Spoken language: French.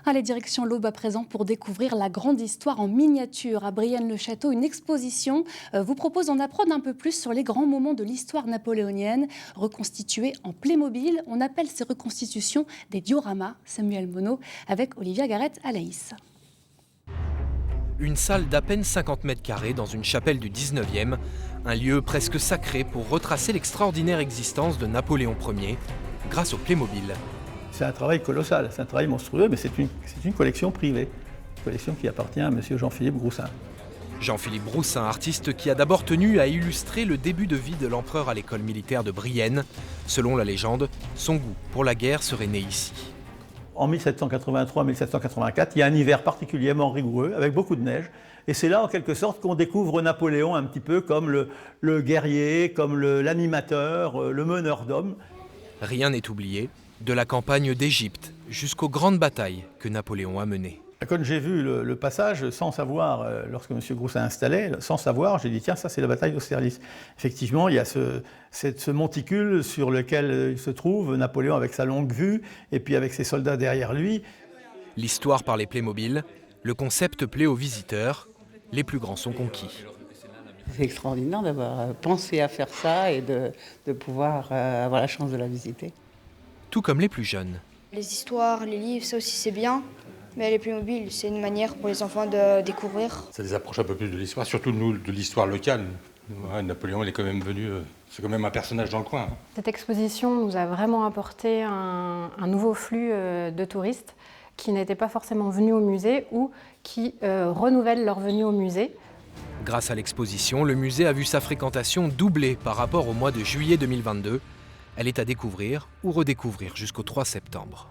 Allez, direction l'Aube à présent pour découvrir la grande histoire en miniature. À Brienne-le-Château, une exposition vous propose d'en apprendre un peu plus sur les grands moments de l'histoire napoléonienne, reconstitués en Playmobil. On appelle ces reconstitutions des dioramas. Samuel Monod avec Olivia Garrett-Alaïs. Une salle d'à peine 50 mètres carrés dans une chapelle du 19e, un lieu presque sacré pour retracer l'extraordinaire existence de Napoléon Ier grâce au Playmobil. C'est un travail colossal, c'est un travail monstrueux, mais c'est une collection privée, une collection qui appartient à M. Jean-Philippe Groussin. Jean-Philippe Groussin, artiste qui a d'abord tenu à illustrer le début de vie de l'empereur à l'école militaire de Brienne. Selon la légende, son goût pour la guerre serait né ici. En 1783-1784, il y a un hiver particulièrement rigoureux, avec beaucoup de neige. Et c'est là, en quelque sorte, qu'on découvre Napoléon un petit peu comme le guerrier, comme l'animateur, le meneur d'hommes. Rien n'est oublié, de la campagne d'Égypte jusqu'aux grandes batailles que Napoléon a menées. Quand j'ai vu le passage, sans savoir, lorsque M. Groussin installait, sans savoir, j'ai dit tiens, ça c'est la bataille d'Austerlitz. Effectivement, il y a ce monticule sur lequel il se trouve, Napoléon avec sa longue vue, et puis avec ses soldats derrière lui. L'histoire par les Playmobil, le concept plaît aux visiteurs, les plus grands sont conquis. C'est extraordinaire d'avoir pensé à faire ça et de pouvoir avoir la chance de la visiter. Tout comme les plus jeunes. Les histoires, les livres, ça aussi c'est bien. Mais les Playmobil, c'est une manière pour les enfants de découvrir. Ça les approche un peu plus de l'histoire, surtout nous, de l'histoire locale. Ouais, Napoléon, il est quand même venu, c'est quand même un personnage dans le coin. Cette exposition nous a vraiment apporté un nouveau flux de touristes qui n'étaient pas forcément venus au musée ou qui renouvellent leur venue au musée. Grâce à l'exposition, le musée a vu sa fréquentation doubler par rapport au mois de juillet 2022. Elle est à découvrir ou redécouvrir jusqu'au 3 septembre.